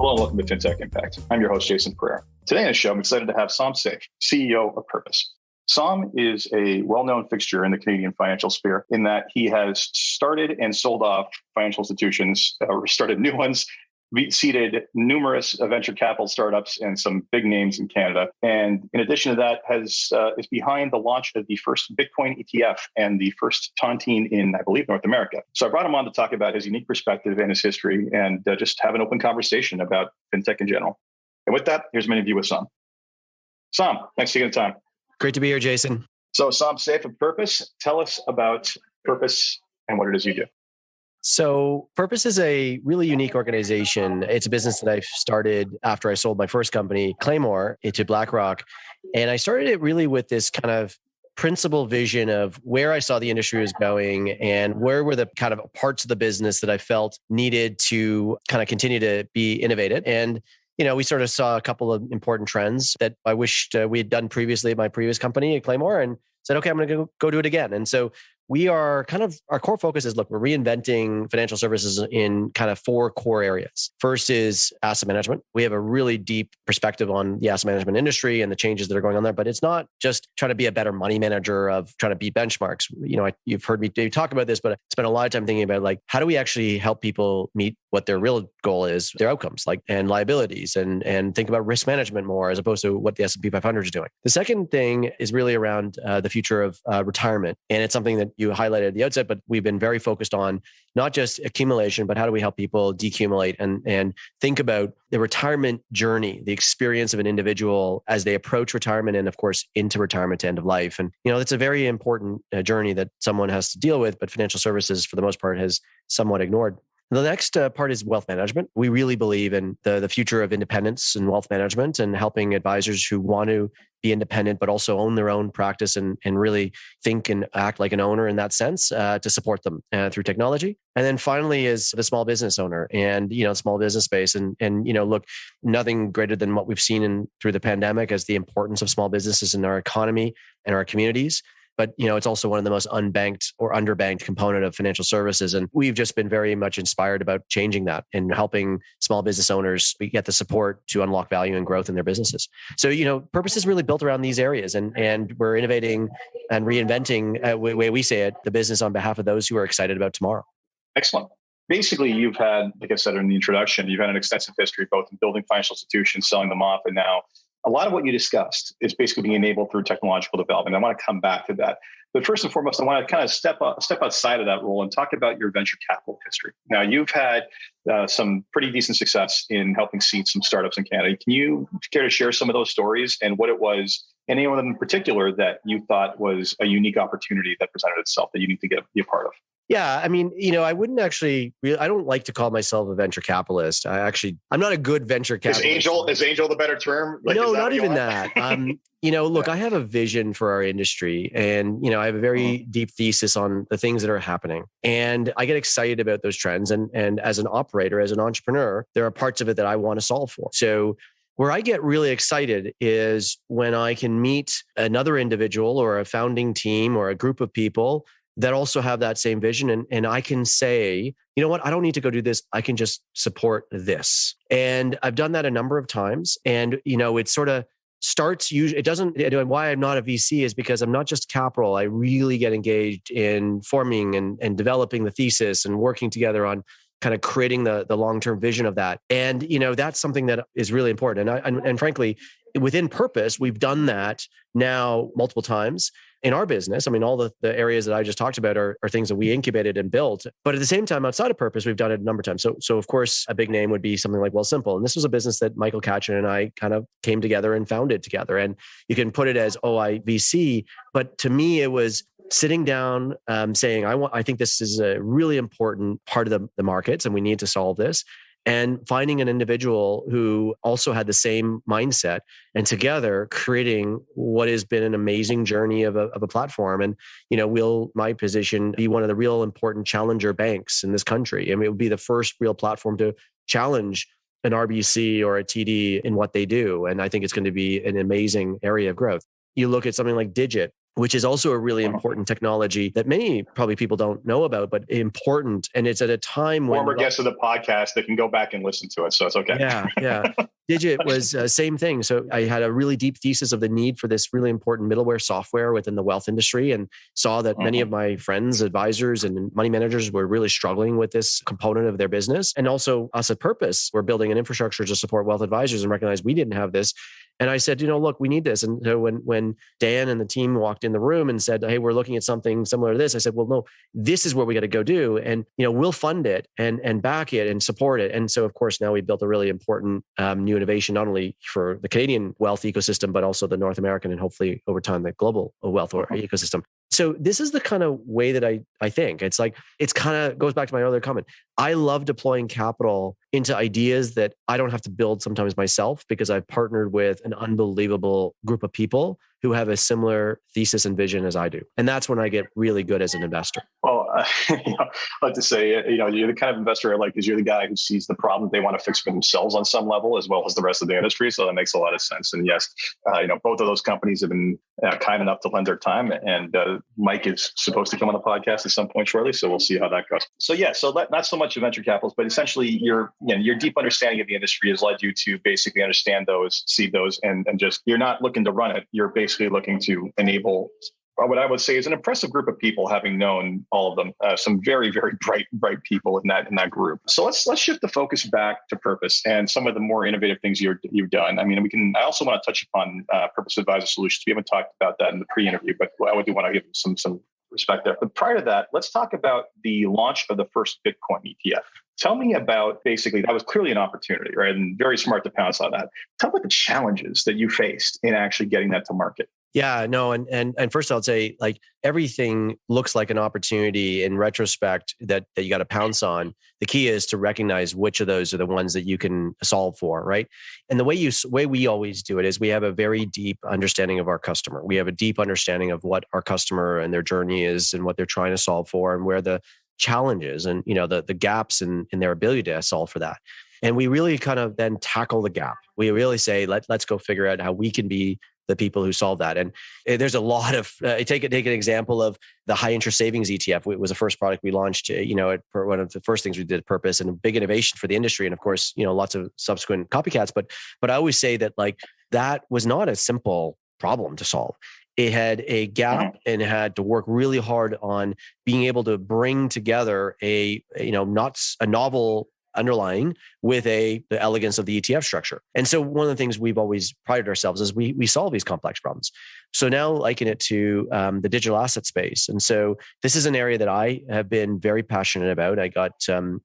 Hello and welcome to FinTech Impact. I'm your host, Jason Pereira. Today on the show, I'm excited to have Som Seif, CEO of Purpose. Som is a well-known fixture in the Canadian financial sphere in that he has started and sold off financial institutions, or started new ones, seeded numerous venture capital startups and some big names in Canada. And in addition to that, is behind the launch of the first Bitcoin ETF and the first tontine in, I believe, North America. So I brought him on to talk about his unique perspective and his history and just have an open conversation about fintech in general. And with that, here's my interview with Som. Som, thanks for taking the time. Great to be here, Jason. So Som Seif of Purpose, tell us about Purpose and what it is you do. So Purpose is a really unique organization. It's a business that I started after I sold my first company, Claymore, to BlackRock. And I started it really with this kind of principal vision of where I saw the industry was going and where were the kind of parts of the business that I felt needed to kind of continue to be innovated. And we sort of saw a couple of important trends that I wished we had done previously at my previous company at Claymore and said, okay, I'm going to go do it again. And so we are our core focus is, look, we're reinventing financial services in kind of four core areas. First is asset management. We have a really deep perspective on the asset management industry and the changes that are going on there, but it's not just trying to be a better money manager of trying to beat benchmarks. You've heard me talk about this, but I spent a lot of time thinking about how do we actually help people meet what their real goal is, their outcomes, and liabilities, and think about risk management more as opposed to what the S&P 500 is doing. The second thing is really around the future of retirement. And it's something that you highlighted at the outset, but we've been very focused on not just accumulation, but how do we help people decumulate and think about the retirement journey, the experience of an individual as they approach retirement and, of course, into retirement to end of life. And, it's a very important journey that someone has to deal with, but financial services, for the most part, has somewhat ignored. The next part is wealth management. We really believe in the future of independence and wealth management and helping advisors who want to be independent, but also own their own practice and really think and act like an owner in that sense to support them through technology. And then finally is the small business owner and, small business space. And look, nothing greater than what we've seen through the pandemic as the importance of small businesses in our economy and our communities. But, it's also one of the most unbanked or underbanked component of financial services. And we've just been very much inspired about changing that and helping small business owners get the support to unlock value and growth in their businesses. So, Purpose is really built around these areas and we're innovating and reinventing, the way we say it, the business on behalf of those who are excited about tomorrow. Excellent. Basically, you've had, like I said in the introduction, you've had an extensive history both in building financial institutions, selling them off, and now a lot of what you discussed is basically being enabled through technological development. I want to come back to that. But first and foremost, I want to kind of step outside of that role and talk about your venture capital history. Now, you've had some pretty decent success in helping seed some startups in Canada. Can you care to share some of those stories and what it was, any of them in particular, that you thought was a unique opportunity that presented itself that you need to be a part of? Yeah. I mean, I wouldn't actually, I don't like to call myself a venture capitalist. I'm not a good venture capitalist. Is angel the better term? No, not even that. Look, I have a vision for our industry and, I have a very deep thesis on the things that are happening and I get excited about those trends. And as an operator, as an entrepreneur, there are parts of it that I want to solve for. So where I get really excited is when I can meet another individual or a founding team or a group of people that also have that same vision. And I can say, you know what, I don't need to go do this. I can just support this. And I've done that a number of times. And, it sort of starts usually, it doesn't, why I'm not a VC is because I'm not just capital. I really get engaged in forming and developing the thesis and working together on kind of creating the long-term vision of that. And, that's something that is really important. And frankly, within Purpose, we've done that now multiple times in our business. I mean, all the areas that I just talked about are things that we incubated and built. But at the same time, outside of Purpose, we've done it a number of times. So of course, a big name would be something like Wealthsimple. And this was a business that Michael Katchen and I kind of came together and founded together. And you can put it as OIVC, but to me, it was sitting down, saying, I think this is a really important part of the markets and we need to solve this. And finding an individual who also had the same mindset and together creating what has been an amazing journey of a platform. And, will my position be one of the real important challenger banks in this country? I mean, it would be the first real platform to challenge an RBC or a TD in what they do. And I think it's going to be an amazing area of growth. You look at something like Digit. which is also a really important technology that many probably people don't know about, but important. And it's at a time when former guests of the podcast that can go back and listen to it. So it's okay. Yeah. Digit was same thing. So I had a really deep thesis of the need for this really important middleware software within the wealth industry, and saw that many of my friends, advisors, and money managers were really struggling with this component of their business. And also us at Purpose, we're building an infrastructure to support wealth advisors and recognize we didn't have this. And I said, look, we need this. And so when Dan and the team walked in the room and said, hey, we're looking at something similar to this, I said, well, no, this is what we got to go do. And, we'll fund it and back it and support it. And so, of course, now we built a really important new innovation, not only for the Canadian wealth ecosystem, but also the North American and hopefully over time, the global wealth ecosystem. So this is the kind of way that I think. It's like, it's kind of goes back to my earlier comment. I love deploying capital into ideas that I don't have to build sometimes myself, because I've partnered with an unbelievable group of people who have a similar thesis and vision as I do. And that's when I get really good as an investor. Well, I like to say, you're the kind of investor I like, because you're the guy who sees the problem they want to fix for themselves on some level, as well as the rest of the industry. So that makes a lot of sense. And yes, both of those companies have been kind enough to lend their time. And Mike is supposed to come on the podcast at some point shortly. So we'll see how that goes. So not so much of venture capitals, but essentially your deep understanding of the industry has led you to basically understand those, see those, and just, you're not looking to run it. You're basically looking to enable what I would say is an impressive group of people, having known all of them, some very, very bright people in that group. So let's shift the focus back to Purpose and some of the more innovative things you've done. I mean, I also want to touch upon Purpose Advisor Solutions. We haven't talked about that in the pre-interview, but I do want to give some respect there. But prior to that, let's talk about the launch of the first Bitcoin ETF. Tell me about, basically, that was clearly an opportunity, right? And very smart to pounce on that. Tell me about the challenges that you faced in actually getting that to market. Yeah, no. And first I'll say, like, everything looks like an opportunity in retrospect that you got to pounce on. The key is to recognize which of those are the ones that you can solve for, right? And the way we always do it is we have a very deep understanding of our customer. We have a deep understanding of what our customer and their journey is and what they're trying to solve for, and where the challenges and the gaps in their ability to solve for that. And we really kind of then tackle the gap. We really say, let's go figure out how we can be the people who solve that. And there's a lot of, take an example of the high interest savings ETF. It was the first product we launched, one of the first things we did at Purpose, and a big innovation for the industry. And of course, lots of subsequent copycats. But I always say that, like, that was not a simple problem to solve. It had a gap and it had to work really hard on being able to bring together not a novel underlying with the elegance of the ETF structure. And so one of the things we've always prided ourselves is we solve these complex problems. So now liken it to the digital asset space. And so this is an area that I have been very passionate about. I got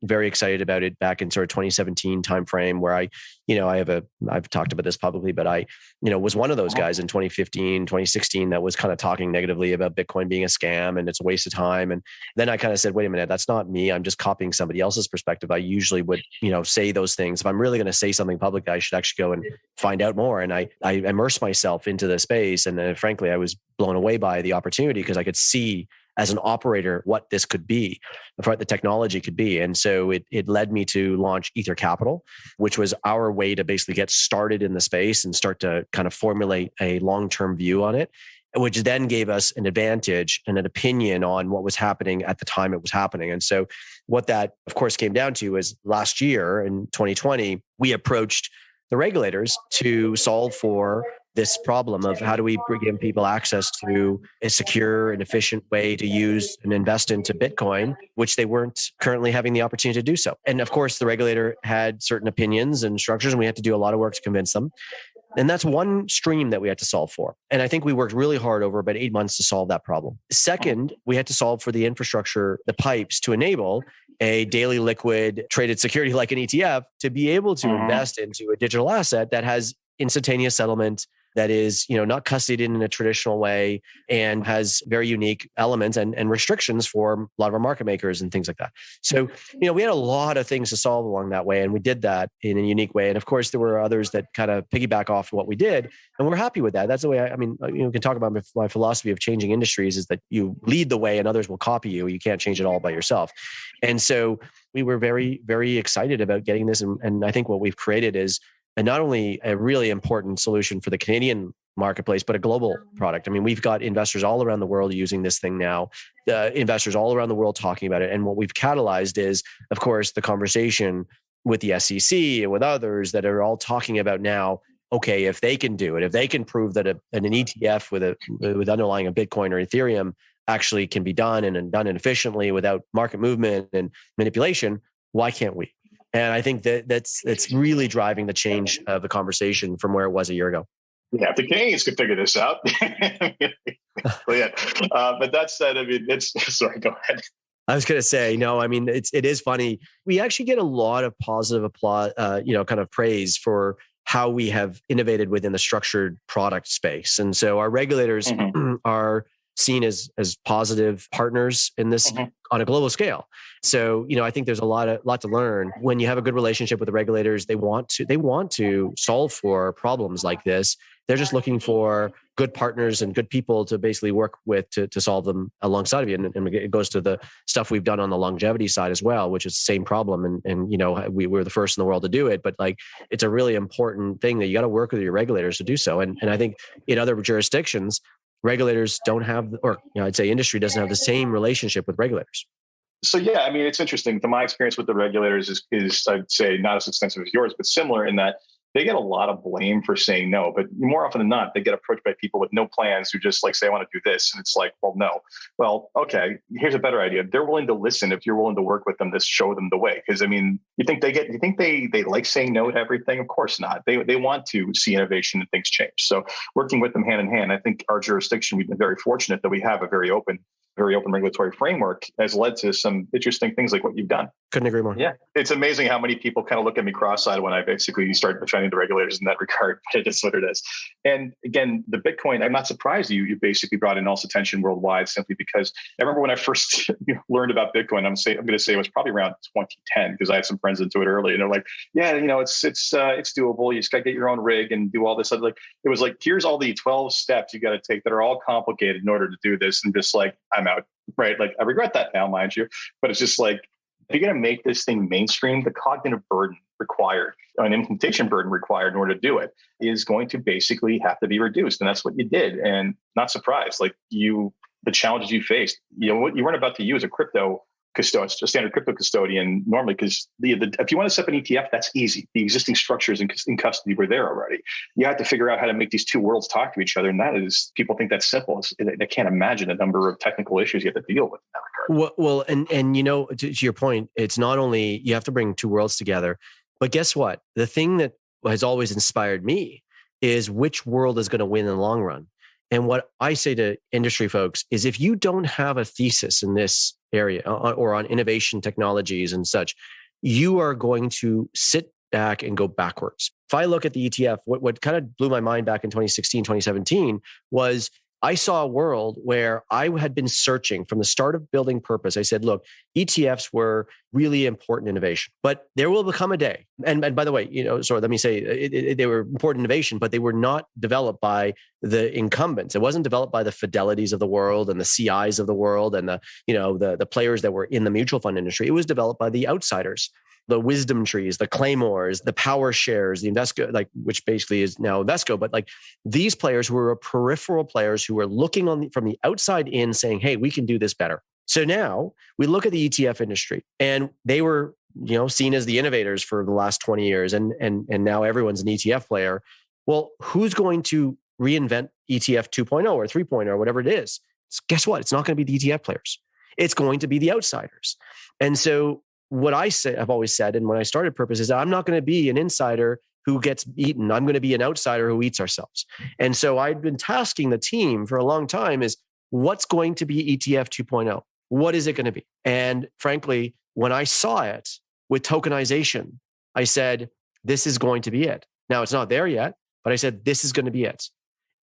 very excited about it back in sort of 2017 timeframe, where I've talked about this publicly, but I was one of those guys in 2015, 2016 that was kind of talking negatively about Bitcoin being a scam and it's a waste of time. And then I kind of said, wait a minute, that's not me. I'm just copying somebody else's perspective. I usually would, say those things. If I'm really going to say something publicly, I should actually go and find out more. And I immersed myself into the space. And frankly, I was blown away by the opportunity, because I could see as an operator what this could be, what the technology could be. And so it led me to launch Ether Capital, which was our way to basically get started in the space and start to kind of formulate a long-term view on it, which then gave us an advantage and an opinion on what was happening at the time it was happening. And so what that, of course, came down to is last year in 2020, we approached the regulators to solve for this problem of how do we bring people access to a secure and efficient way to use and invest into Bitcoin, which they weren't currently having the opportunity to do so. And of course, the regulator had certain opinions and structures, and we had to do a lot of work to convince them. And that's one stream that we had to solve for. And I think we worked really hard over about 8 months to solve that problem. Second, we had to solve for the infrastructure, the pipes, to enable a daily liquid traded security like an ETF to be able to invest into a digital asset that has instantaneous settlement, that is, not custodied in a traditional way, and has very unique elements and restrictions for a lot of our market makers and things like that. So, we had a lot of things to solve along that way, and we did that in a unique way. And of course, there were others that kind of piggyback off what we did, and we're happy with that. That's the way we can talk about my philosophy of changing industries is that you lead the way and others will copy you. You can't change it all by yourself. And so we were very, very excited about getting this. And I think what we've created is and not only a really important solution for the Canadian marketplace, but a global product. I mean, we've got investors all around the world using this thing now, investors all around the world talking about it. And what we've catalyzed is, of course, the conversation with the SEC and with others that are all talking about now, okay, if they can do it, if they can prove that an ETF with underlying a Bitcoin or Ethereum actually can be done and done efficiently without market movement and manipulation, why can't we? And I think that's really driving the change of the conversation from where it was a year ago. Yeah, if the Canadians could figure this out. But that said, I mean, sorry, go ahead. I was going to say, no, I mean, it is funny. We actually get a lot of positive applause, kind of praise for how we have innovated within the structured product space. And so our regulators are seen as positive partners in this on a global scale. So, I think there's a lot to learn. When you have a good relationship with the regulators, they want to solve for problems like this. They're just looking for good partners and good people to basically work with to solve them alongside of you. And it goes to the stuff we've done on the longevity side as well, which is the same problem. And we're the first in the world to do it, but it's a really important thing that you got to work with your regulators to do so. And I think in other jurisdictions, regulators don't have, or I'd say industry doesn't have the same relationship with regulators. So yeah, I mean, it's interesting. My experience with the regulators is I'd say not as extensive as yours, but similar in that they get a lot of blame for saying no, but more often than not, they get approached by people with no plans who just say, I want to do this. And it's like, well, no. Well, okay, here's a better idea. They're willing to listen if you're willing to work with them to show them the way. Because I mean, you think they like saying no to everything? Of course not. They want to see innovation and things change. So working with them hand in hand, I think our jurisdiction, we've been very fortunate that we have a very open regulatory framework has led to some interesting things like what you've done. Couldn't agree more. Yeah. It's amazing how many people kind of look at me cross-eyed when I basically start defending the regulators in that regard, but it is what it is. And again, the Bitcoin, I'm not surprised you basically brought in all this attention worldwide simply because I remember when I first learned about Bitcoin, I'm going to say it was probably around 2010 because I had some friends into it early and they're like, yeah, it's doable. You just got to get your own rig and do all this. It was like, here's all the 12 steps you got to take that are all complicated in order to do this. And just like, I'm out, right? Like I regret that now, mind you, but it's just like, if you're going to make this thing mainstream, the cognitive burden required, an implementation burden required in order to do it is going to basically have to be reduced. And that's what you did. And not surprised, the challenges you faced, what you weren't about to use a crypto custodian, a standard crypto custodian normally, because if you want to set up an ETF, that's easy. The existing structures in custody were there already. You have to figure out how to make these two worlds talk to each other. And that is, people think that's simple. They can't imagine the number of technical issues you have to deal with in that regard. Well, and to your point, it's not only you have to bring two worlds together, but guess what? The thing that has always inspired me is which world is going to win in the long run. And what I say to industry folks is if you don't have a thesis in this area or on innovation technologies and such, you are going to sit back and go backwards. If I look at the ETF, what kind of blew my mind back in 2016, 2017 was I saw a world where I had been searching from the start of building Purpose. I said, look, ETFs were really important innovation, but there will become a day. And by the way, let me say they were important innovation, but they were not developed by the incumbents. It wasn't developed by the Fidelities of the world and the CIs of the world and the players that were in the mutual fund industry. It was developed by the outsiders. The wisdom trees, the Claymores, the power shares, the Invesco, which basically is now Invesco, but these players who were peripheral players who were looking from the outside in saying, hey, we can do this better. So now we look at the ETF industry and they were, seen as the innovators for the last 20 years. And now everyone's an ETF player. Well, who's going to reinvent ETF 2.0 or 3.0 or whatever it is? Guess what? It's not going to be the ETF players. It's going to be the outsiders. And so what I've always said, and when I started Purpose, is I'm not going to be an insider who gets eaten. I'm going to be an outsider who eats ourselves. And so I've been tasking the team for a long time is what's going to be ETF 2.0? What is it going to be? And frankly, when I saw it with tokenization, I said, this is going to be it. Now it's not there yet, but I said, this is going to be it.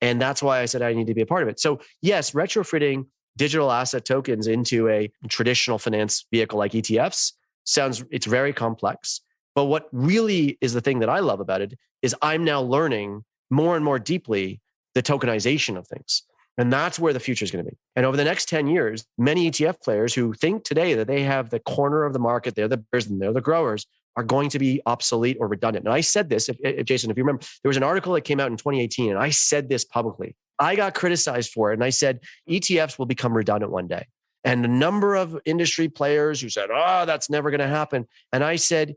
And that's why I said I need to be a part of it. So yes, retrofitting digital asset tokens into a traditional finance vehicle like ETFs it's very complex. But what really is the thing that I love about it is I'm now learning more and more deeply the tokenization of things. And that's where the future is going to be. And over the next 10 years, many ETF players who think today that they have the corner of the market, they're the bears and they're the growers, are going to be obsolete or redundant. And I said this, if Jason, if you remember, there was an article that came out in 2018 and I said this publicly. I got criticized for it. And I said, ETFs will become redundant one day. And a number of industry players who said, that's never going to happen. And I said,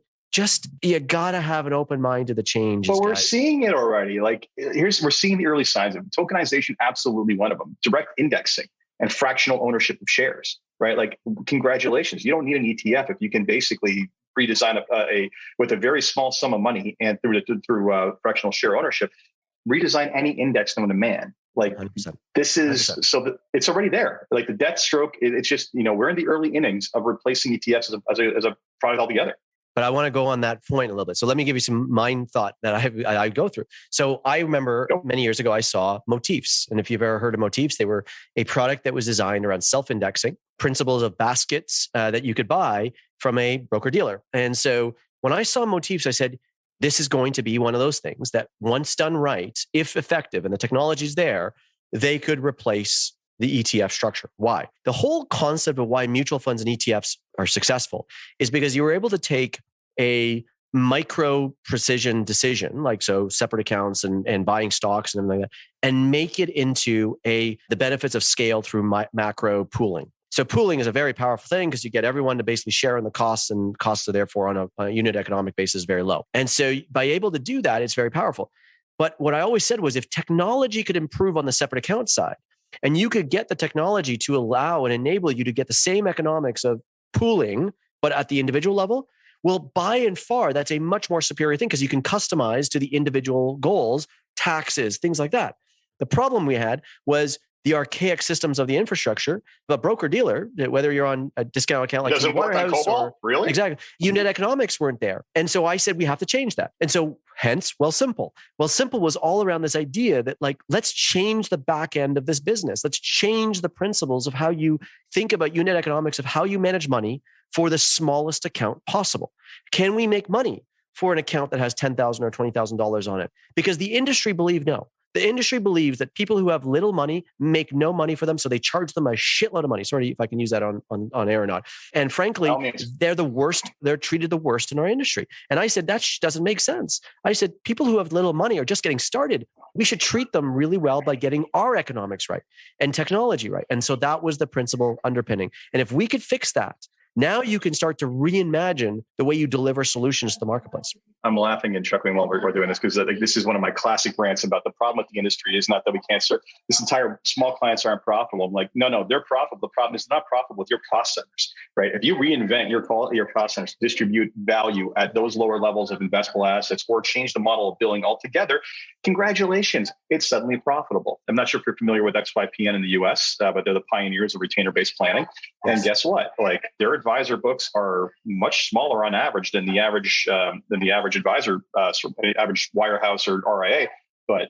you got to have an open mind to the changes. But we're seeing it already. We're seeing the early signs of it. Tokenization, absolutely one of them. Direct indexing and fractional ownership of shares, right? Congratulations. You don't need an ETF if you can basically redesign with a very small sum of money and through fractional share ownership, redesign any index known to man. 100%. This is 100%. So it's already there. The death stroke. It's just we're in the early innings of replacing ETFs as a product altogether. But I want to go on that point a little bit. So let me give you some mind thought that I go through. So I remember many years ago, I saw motifs. And if you've ever heard of motifs, they were a product that was designed around self-indexing, principles of baskets that you could buy from a broker-dealer. And so when I saw motifs, I said, this is going to be one of those things that once done right, if effective, and the technology's there, they could replace the ETF structure. Why? The whole concept of why mutual funds and ETFs are successful is because you were able to take a micro precision decision, separate accounts and buying stocks and everything like that, and make it into the benefits of scale through macro pooling. So pooling is a very powerful thing because you get everyone to basically share in the costs, and costs are therefore on a unit economic basis very low. And so by able to do that, it's very powerful. But what I always said was if technology could improve on the separate account side, and you could get the technology to allow and enable you to get the same economics of pooling, but at the individual level, well, by and far, that's a much more superior thing because you can customize to the individual goals, taxes, things like that. The problem we had was the archaic systems of the infrastructure. But broker-dealer, whether you're on a discount account like doesn't work on COBOL, really? Exactly. Unit economics weren't there. And so I said, we have to change that. And so hence, Simple. Simple was all around this idea that let's change the back end of this business. Let's change the principles of how you think about unit economics, of how you manage money for the smallest account possible. Can we make money for an account that has $10,000 or $20,000 on it? Because the industry believed no. The industry believes that people who have little money make no money for them, so they charge them a shitload of money. Sorry if I can use that on air or not. And frankly, they're the worst. They're treated the worst in our industry. And I said, that doesn't make sense. I said, people who have little money are just getting started. We should treat them really well by getting our economics right and technology right. And so that was the principle underpinning. And if we could fix that, now you can start to reimagine the way you deliver solutions to the marketplace. I'm laughing and chuckling while we're doing this because this is one of my classic rants about the problem with the industry is not that we can't serve. This entire small clients aren't profitable. I'm like, no, they're profitable. The problem is not profitable with your cost centers, right? If you reinvent your cost centers, distribute value at those lower levels of investable assets or change the model of billing altogether, congratulations, it's suddenly profitable. I'm not sure if you're familiar with XYPN in the US, but they're the pioneers of retainer-based planning. Yes. And guess what? Their advisor books are much smaller on average than the average advisor, average wirehouse or RIA. But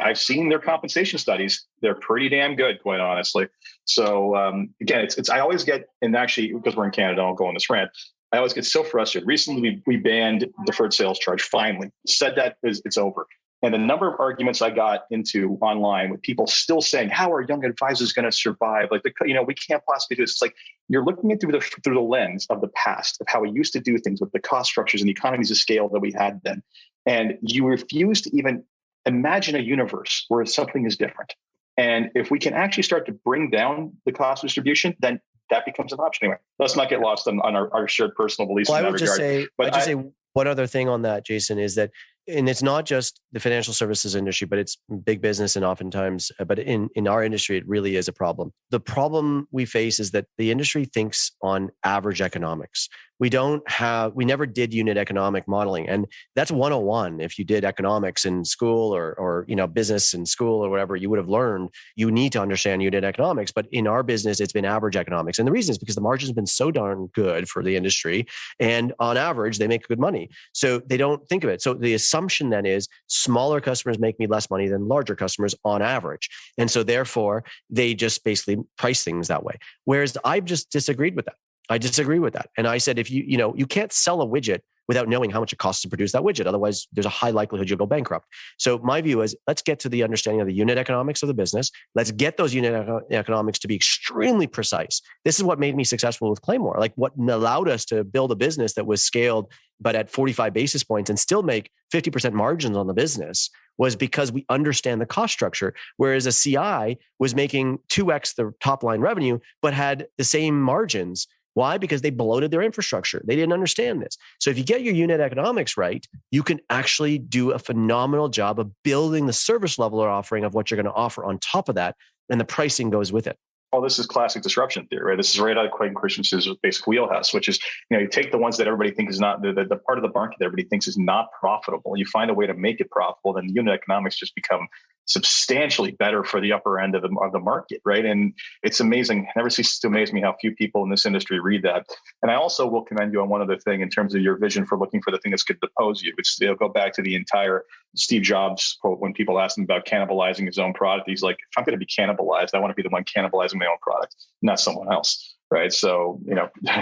I've seen their compensation studies; they're pretty damn good, quite honestly. So again, I always get, and actually because we're in Canada, I'll go on this rant. I always get so frustrated. Recently, we banned deferred sales charge. Finally, said that it's over. And the number of arguments I got into online with people still saying, how are young advisors going to survive? We can't possibly do this. It's you're looking at through the lens of the past, of how we used to do things with the cost structures and the economies of scale that we had then. And you refuse to even imagine a universe where something is different. And if we can actually start to bring down the cost distribution, then that becomes an option. Anyway, let's not get lost on our shared personal beliefs in that regard. I would say one other thing on that, Jason, is that, and it's not just the financial services industry, but it's big business, and oftentimes, but in our industry, it really is a problem. The problem we face is that the industry thinks on average economics. We never did unit economic modeling, and that's 101. If you did economics in school or business in school or whatever, you would have learned you need to understand unit economics. But in our business, it's been average economics, and the reason is because the margins have been so darn good for the industry, and on average, they make good money. So they don't think of it. So the assumption then is smaller customers make me less money than larger customers on average, and so therefore they just basically price things that way. Whereas I've just disagreed with that. I disagree with that. And I said, if you can't sell a widget without knowing how much it costs to produce that widget. Otherwise, there's a high likelihood you'll go bankrupt. So my view is, let's get to the understanding of the unit economics of the business. Let's get those unit economics to be extremely precise. This is what made me successful with Claymore. Like what allowed us to build a business that was scaled, but at 45 basis points and still make 50% margins on the business was because we understand the cost structure. Whereas a CI was making 2x the top line revenue, but had the same margins. Why? Because they bloated their infrastructure. They didn't understand this. So if you get your unit economics right, you can actually do a phenomenal job of building the service level or offering of what you're going to offer on top of that. And the pricing goes with it. Well, this is classic disruption theory, right? This is right out of Clayton Christensen's basic wheelhouse, which is, you take the ones that everybody thinks is not, the part of the market that everybody thinks is not profitable. You find a way to make it profitable, then the unit economics just become substantially better for the upper end of the market, right? And it's amazing. It never ceases to amaze me how few people in this industry read that. And I also will commend you on one other thing in terms of your vision for looking for the thing that's going to depose you. It's, go back to the entire Steve Jobs quote when people asked him about cannibalizing his own product. He's like, if I'm going to be cannibalized, I want to be the one cannibalizing my own product, not someone else. Right. So,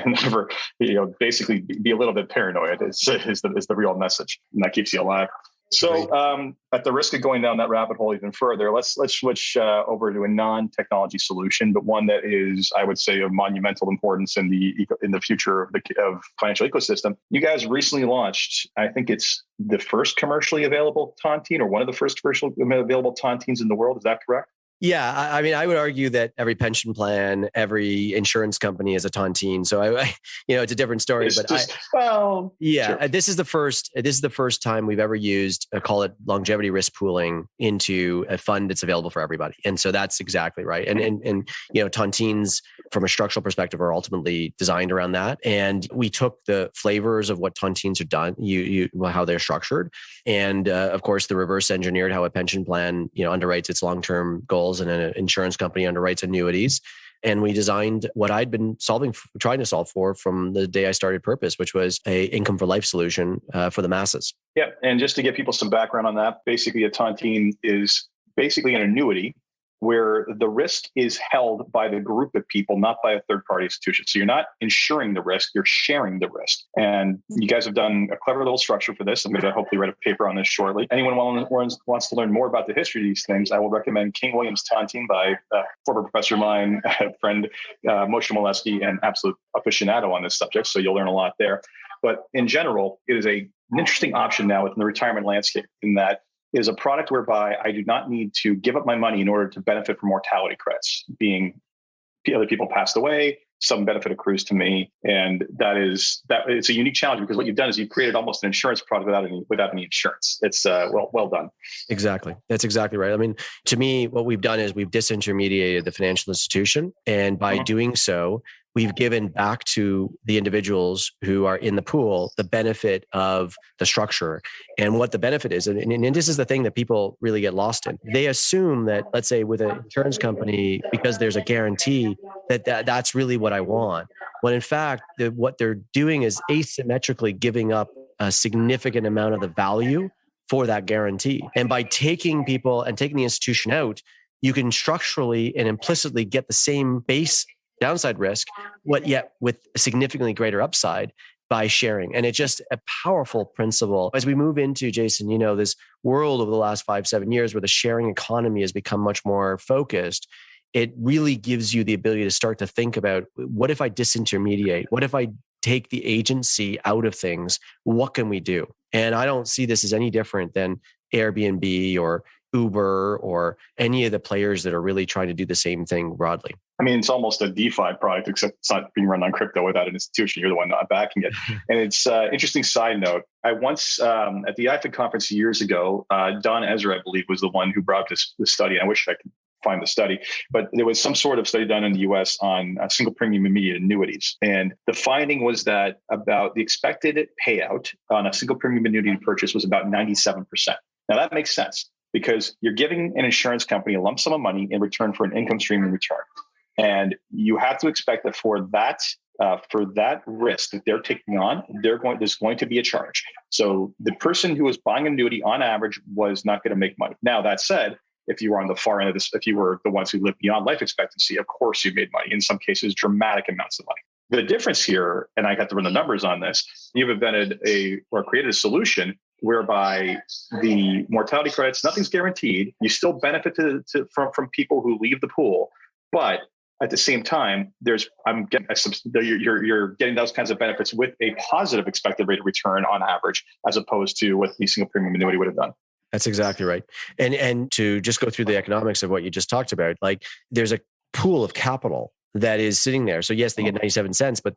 never, basically be a little bit paranoid is the real message. And that keeps you alive. So at the risk of going down that rabbit hole even further, let's switch over to a non-technology solution, but one that is, I would say, of monumental importance in the future of financial ecosystem. You guys recently launched, I think it's the first commercially available tontine, or one of the first commercially available tontines in the world. Is that correct? Yeah, I mean, I would argue that every pension plan, every insurance company is a tontine. So it's a different story. This is the first. This is the first time we've ever used, call it longevity risk pooling, into a fund that's available for everybody. And so that's exactly right. And tontines from a structural perspective are ultimately designed around that. And we took the flavors of what tontines are done, how they're structured, and of course the reverse engineered how a pension plan underwrites its long-term goals, and an insurance company underwrites annuities. And we designed what I'd been trying to solve for from the day I started Purpose, which was a income for life solution for the masses. Yeah. And just to give people some background on that, basically a tontine is basically an annuity where the risk is held by the group of people, not by a third-party institution. So you're not insuring the risk, you're sharing the risk. And you guys have done a clever little structure for this. I'm going to hopefully write a paper on this shortly. Anyone wants to learn more about the history of these things, I will recommend King William's Tontine by former professor of mine, friend Moshe Molesky, an absolute aficionado on this subject. So you'll learn a lot there. But in general, it is an interesting option now within the retirement landscape, in that it is a product whereby I do not need to give up my money in order to benefit from mortality credits, being other people passed away, some benefit accrues to me. And it's a unique challenge, because what you've done is you've created almost an insurance product without any insurance. It's well done. Exactly. That's exactly right. I mean, to me, what we've done is we've disintermediated the financial institution. And by doing so, we've given back to the individuals who are in the pool the benefit of the structure and what the benefit is. And this is the thing that people really get lost in. They assume that, let's say with an insurance company, because there's a guarantee, that's really what I want. When in fact, what they're doing is asymmetrically giving up a significant amount of the value for that guarantee. And by taking people and taking the institution out, you can structurally and implicitly get the same base downside risk, yet with a significantly greater upside by sharing. And it's just a powerful principle. As we move into, Jason, this world over the last 5-7 years where the sharing economy has become much more focused, it really gives you the ability to start to think about, what if I disintermediate? What if I take the agency out of things? What can we do? And I don't see this as any different than Airbnb or Uber or any of the players that are really trying to do the same thing broadly. I mean, it's almost a DeFi product, except it's not being run on crypto without an institution. You're the one not backing it. And it's interesting side note. I once, at the IFIC conference years ago, Don Ezra, I believe, was the one who brought this study. And I wish I could find the study, but there was some sort of study done in the US on single premium immediate annuities. And the finding was that about the expected payout on a single premium annuity purchase was about 97%. Now that makes sense, because you're giving an insurance company a lump sum of money in return for an income stream in return. And you have to expect that for that risk that they're taking on, there's going to be a charge. So the person who was buying an annuity on average was not going to make money. Now, that said, if you were on the far end of this, if you were the ones who lived beyond life expectancy, of course you made money. In some cases, dramatic amounts of money. The difference here, and I got to run the numbers on this, you've invented or created a solution whereby the mortality credits, nothing's guaranteed. You still benefit from people who leave the pool, but at the same time, you're getting those kinds of benefits with a positive expected rate of return on average, as opposed to what the single premium annuity would have done. That's exactly right. And to just go through the economics of what you just talked about, like there's a pool of capital that is sitting there. So yes, they get 97 cents, but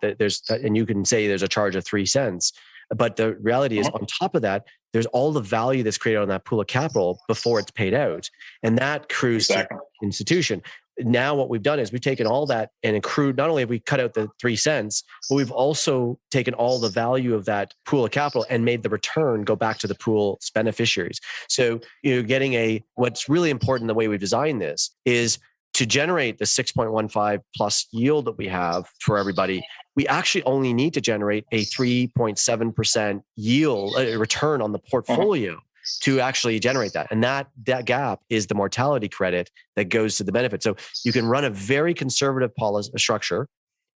and you can say there's a charge of 3 cents. But the reality is on top of that, there's all the value that's created on that pool of capital before it's paid out. And that accrues to the institution. Now what we've done is we've taken all that and accrued, not only have we cut out the 3 cents, but we've also taken all the value of that pool of capital and made the return go back to the pool's beneficiaries. So you're getting what's really important, the way we've designed this is to generate the 6.15 plus yield that we have for everybody. We actually only need to generate a 3.7% yield return on the portfolio to actually generate that. And that gap is the mortality credit that goes to the benefit. So you can run a very conservative policy structure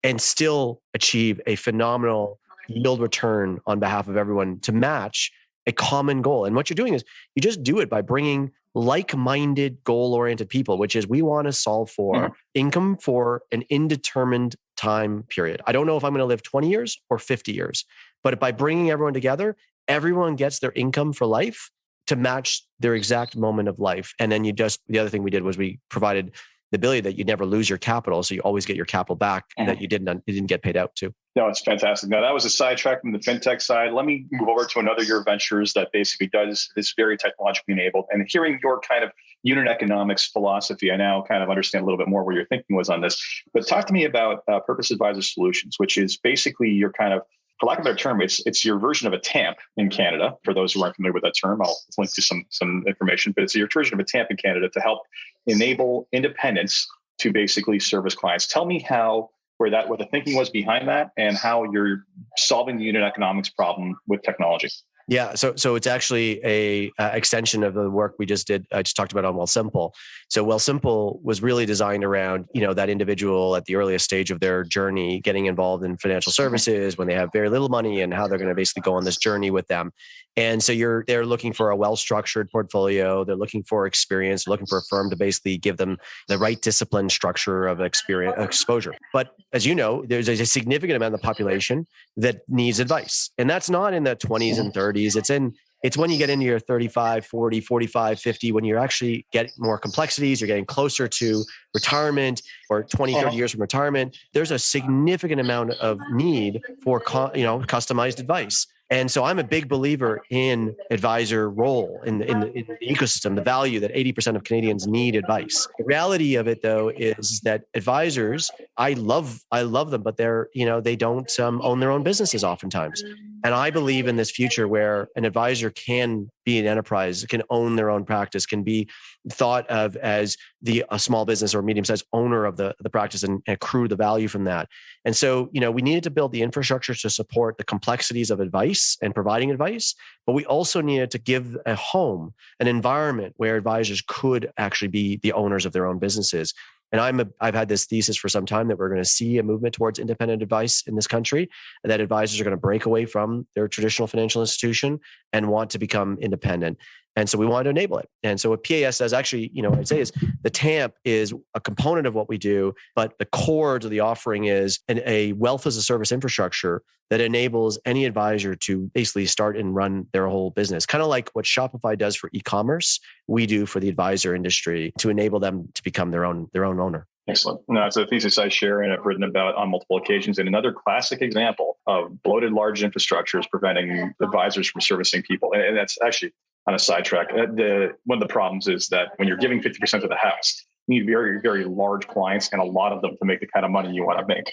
and still achieve a phenomenal yield return on behalf of everyone to match a common goal. And what you're doing is you just do it by bringing like-minded, goal-oriented people, which is we want to solve for income for an indeterminate time period. I don't know if I'm going to live 20 years or 50 years, but by bringing everyone together, everyone gets their income for life to match their exact moment of life. And then the other thing we did was we provided the ability that you never lose your capital. So you always get your capital back that you didn't get paid out to. No, it's fantastic. Now, that was a sidetrack from the FinTech side. Let me move over to another of your ventures that basically does this very technologically enabled. And hearing your kind of unit economics philosophy, I now kind of understand a little bit more where your thinking was on this. But talk to me about Purpose Advisor Solutions, which is basically your kind of, for lack of a better term, it's your version of a TAMP in Canada. For those who aren't familiar with that term, I'll link to some information, but it's your version of a TAMP in Canada to help enable independence to basically service clients. Tell me what the thinking was behind that and how you're solving the unit economics problem with technology. Yeah, so it's actually a extension of the work we just did. I just talked about on Wealthsimple. So Wealthsimple was really designed around that individual at the earliest stage of their journey, getting involved in financial services when they have very little money and how they're going to basically go on this journey with them. And so they're looking for a well-structured portfolio. They're looking for experience. They're looking for a firm to basically give them the right discipline structure of exposure. But as you know, there's a significant amount of the population that needs advice, and that's not in the 20s and 30s. It's when you get into your 35, 40, 45, 50, when you're actually getting more complexities, you're getting closer to retirement or 20, 30 years from retirement. There's a significant amount of need for customized advice. And so I'm a big believer in advisor role in the ecosystem, the value that 80% of Canadians need advice. The reality of it, though, is that advisors, I love them, but they don't own their own businesses oftentimes. And I believe in this future where an advisor can be an enterprise, can own their own practice, can be thought of as a small business or medium-sized owner of the practice and accrue the value from that. And so, we needed to build the infrastructure to support the complexities of advice and providing advice, but we also needed to give a home, an environment where advisors could actually be the owners of their own businesses. And I've had this thesis for some time that we're going to see a movement towards independent advice in this country, and that advisors are going to break away from their traditional financial institution and want to become independent. And so we wanted to enable it. And so what PAS does actually, what I'd say is the TAMP is a component of what we do, but the core to the offering is a wealth as a service infrastructure that enables any advisor to basically start and run their whole business. Kind of like what Shopify does for e-commerce, we do for the advisor industry to enable them to become their own owner. Excellent. No, it's a thesis I share and I've written about on multiple occasions. And another classic example of bloated large infrastructures preventing advisors from servicing people. And that's actually on a sidetrack. One of the problems is that when you're giving 50% of the house, you need very, very large clients and a lot of them to make the kind of money you want to make.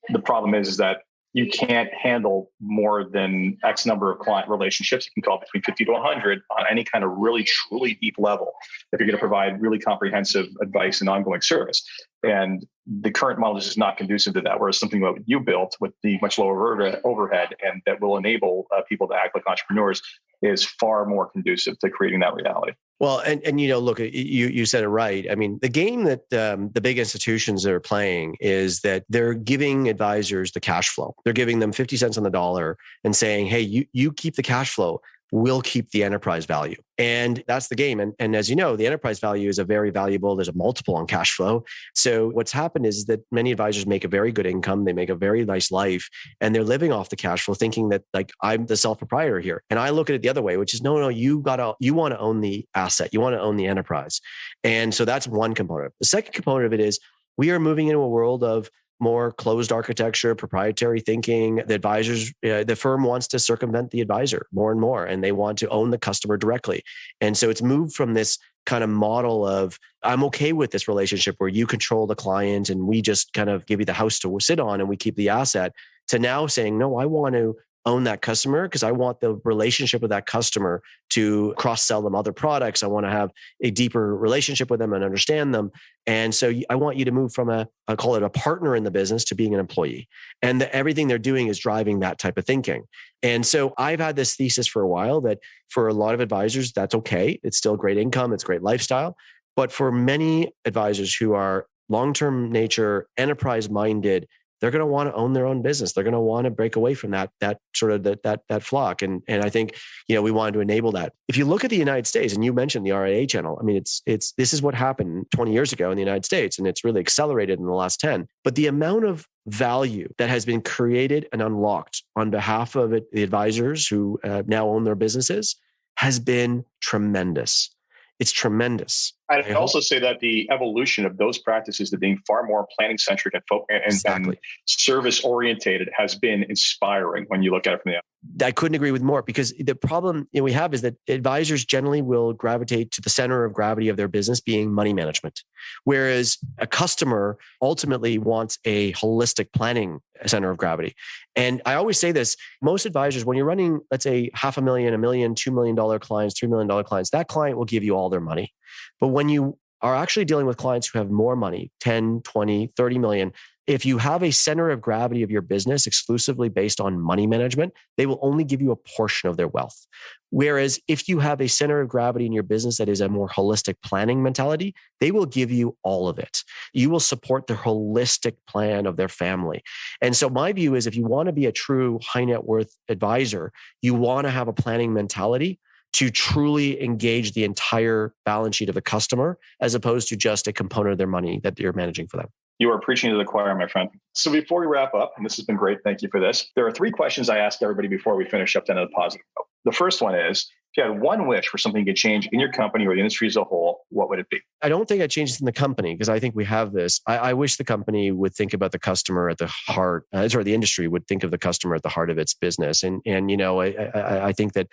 The problem is that you can't handle more than X number of client relationships. You can call between 50 to 100 on any kind of really, truly deep level if you're going to provide really comprehensive advice and ongoing service. And the current model is just not conducive to that, whereas something that you built with the much lower overhead and that will enable people to act like entrepreneurs is far more conducive to creating that reality. Well, and look, you said it right. I mean, the game that the big institutions are playing is that they're giving advisors the cash flow. They're giving them 50 cents on the dollar and saying, hey, you keep the cash flow. We'll keep the enterprise value. And that's the game. And as you know, the enterprise value is a very valuable, there's a multiple on cash flow. So what's happened is that many advisors make a very good income. They make a very nice life and they're living off the cash flow thinking that like I'm the sole proprietor here. And I look at it the other way, which is no, you want to own the asset. You want to own the enterprise. And so that's one component. The second component of it is we are moving into a world of more closed architecture, proprietary thinking. The advisors, the firm wants to circumvent the advisor more and more, and they want to own the customer directly. And so it's moved from this kind of model of, I'm okay with this relationship where you control the client and we just kind of give you the house to sit on and we keep the asset, to now saying, no, I want to own that customer because I want the relationship with that customer to cross-sell them other products. I want to have a deeper relationship with them and understand them. And so I want you to move from I call it a partner in the business to being an employee. And everything they're doing is driving that type of thinking. And so I've had this thesis for a while that for a lot of advisors, that's okay. It's still great income. It's great lifestyle. But for many advisors who are long-term nature, enterprise-minded, they're going to want to own their own business. They're going to want to break away from that sort of that flock. And I think, we wanted to enable that. If you look at the United States, and you mentioned the RIA channel, I mean, this is what happened 20 years ago in the United States, and it's really accelerated in the last 10. But the amount of value that has been created and unlocked on behalf of the advisors who now own their businesses has been tremendous. It's tremendous. I'd also say that the evolution of those practices to being far more planning centric and service orientated has been inspiring when you look at it from the outside. I couldn't agree with more, because the problem we have is that advisors generally will gravitate to the center of gravity of their business being money management, whereas a customer ultimately wants a holistic planning center of gravity. And I always say this, most advisors, when you're running, let's say $500,000, $1 million, $2 million clients, $3 million clients, that client will give you all their money. But when you are actually dealing with clients who have more money, 10, 20, 30 million, if you have a center of gravity of your business exclusively based on money management, they will only give you a portion of their wealth. Whereas if you have a center of gravity in your business that is a more holistic planning mentality, they will give you all of it. You will support the holistic plan of their family. And so my view is if you want to be a true high net worth advisor, you want to have a planning mentality to truly engage the entire balance sheet of the customer, as opposed to just a component of their money that you're managing for them. You are preaching to the choir, my friend. So before we wrap up, and this has been great, thank you for this. There are 3 questions I ask everybody before we finish up, then on a positive note. The first one is, if you had one wish for something you could change in your company or the industry as a whole, what would it be? I don't think I'd change it in the company, because I think we have this. I wish the company would think about the customer at the heart, the industry would think of the customer at the heart of its business. And I think that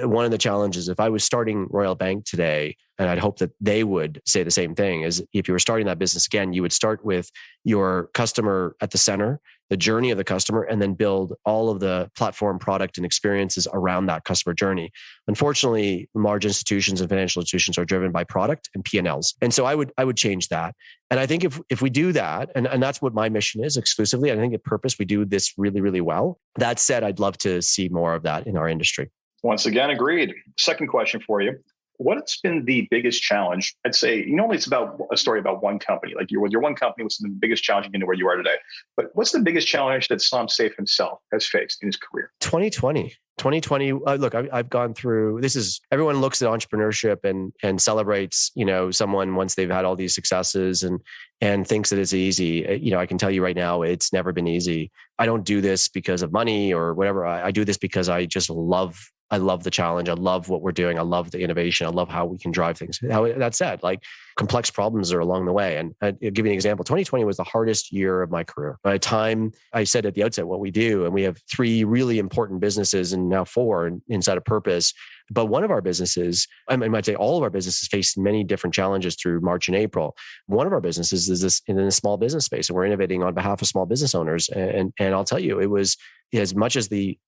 one of the challenges, if I was starting Royal Bank today, and I'd hope that they would say the same thing, is if you were starting that business again, you would start with your customer at the center, the journey of the customer, and then build all of the platform product and experiences around that customer journey. Unfortunately, large institutions and financial institutions are driven by product and P&Ls. And so I would change that. And I think if we do that, and that's what my mission is exclusively, I think at Purpose, we do this really, really well. That said, I'd love to see more of that in our industry. Once again, agreed. Second question for you. What's been the biggest challenge? I'd say normally it's about a story about one company. Like your one company, what's the biggest challenge into where you are today? But what's the biggest challenge that Som Seif himself has faced in his career? 2020. Look, I've gone through, everyone looks at entrepreneurship and celebrates, someone once they've had all these successes and thinks that it's easy. I can tell you right now, it's never been easy. I don't do this because of money or whatever. I do this because I just love the challenge. I love what we're doing. I love the innovation. I love how we can drive things. That said, like complex problems are along the way. And I'll give you an example. 2020 was the hardest year of my career. By the time I said at the outset what we do, and we have 3 really important businesses and now 4 inside of Purpose. But one of our businesses, I might say all of our businesses faced many different challenges through March and April. One of our businesses is this in the small business space, and we're innovating on behalf of small business owners. And I'll tell you, it was, as much as the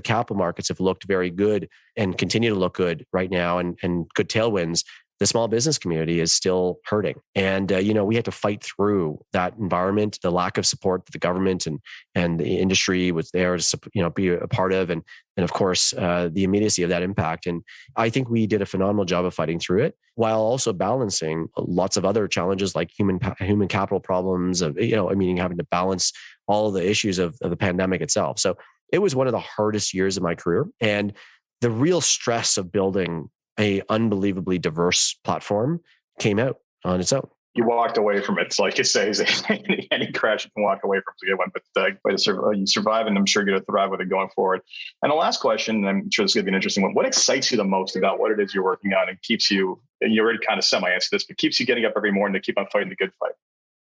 capital markets have looked very good and continue to look good right now and good tailwinds, the small business community is still hurting. And, we had to fight through that environment, the lack of support that the government and the industry was there to, be a part of. And of course, the immediacy of that impact. And I think we did a phenomenal job of fighting through it while also balancing lots of other challenges like human capital problems of, having to balance all of the issues of the pandemic itself. So it was one of the hardest years of my career. And the real stress of building a unbelievably diverse platform came out on its own. You walked away from it. It's like it says, any crash you can walk away from is a good one, but you survive, and I'm sure you're going to thrive with it going forward. And the last question, and I'm sure this is going to be an interesting one. What excites you the most about what it is you're working on and keeps you, and you already kind of semi-answered this, but keeps you getting up every morning to keep on fighting the good fight?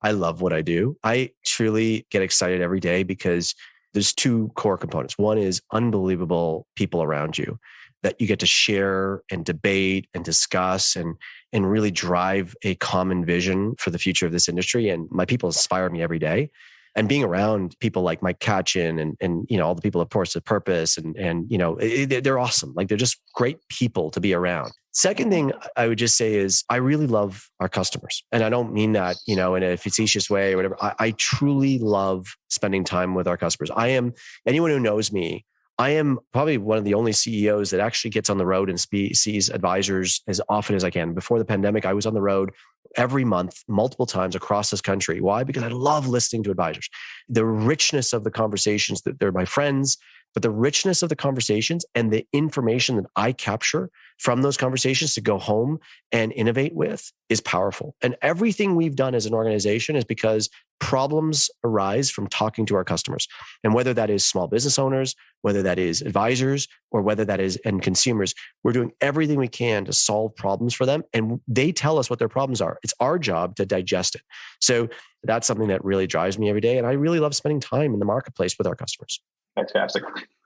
I love what I do. I truly get excited every day because there's two core components. One is unbelievable people around you that you get to share and debate and discuss and really drive a common vision for the future of this industry. And my people inspire me every day. And being around people like Mike Katchen and all the people, of course, at Purpose and they're awesome. Like they're just great people to be around. Second thing I would just say is I really love our customers. And I don't mean that, in a facetious way or whatever. I truly love spending time with our customers. Anyone who knows me, I am probably one of the only CEOs that actually gets on the road and sees advisors as often as I can. Before the pandemic, I was on the road every month, multiple times across this country. Why? Because I love listening to advisors. The richness of the conversations, that they're my friends, but the richness of the conversations and the information that I capture from those conversations to go home and innovate with is powerful. And everything we've done as an organization is because problems arise from talking to our customers. And whether that is small business owners, whether that is advisors, or whether that is end consumers, we're doing everything we can to solve problems for them. And they tell us what their problems are. It's our job to digest it. So that's something that really drives me every day. And I really love spending time in the marketplace with our customers. Fantastic.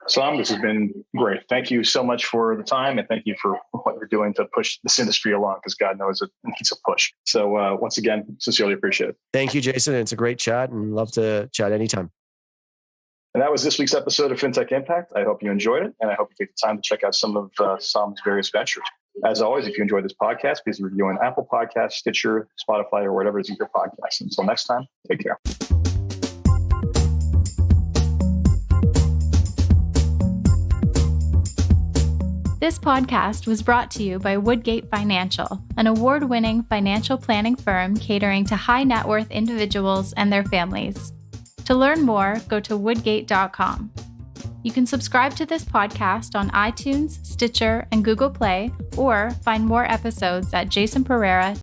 Som, this has been great. Thank you so much for the time, and thank you for what you're doing to push this industry along, because God knows it needs a push. So once again, sincerely appreciate it. Thank you, Jason. It's a great chat and love to chat anytime. And that was this week's episode of FinTech Impact. I hope you enjoyed it, and I hope you take the time to check out some of Som's various ventures. As always, if you enjoyed this podcast, please review on Apple Podcasts, Stitcher, Spotify, or whatever is in your podcast. Until next time, take care. This podcast was brought to you by Woodgate Financial, an award-winning financial planning firm catering to high net worth individuals and their families. To learn more, go to woodgate.com. You can subscribe to this podcast on iTunes, Stitcher, and Google Play, or find more episodes at jasonpereira.ca.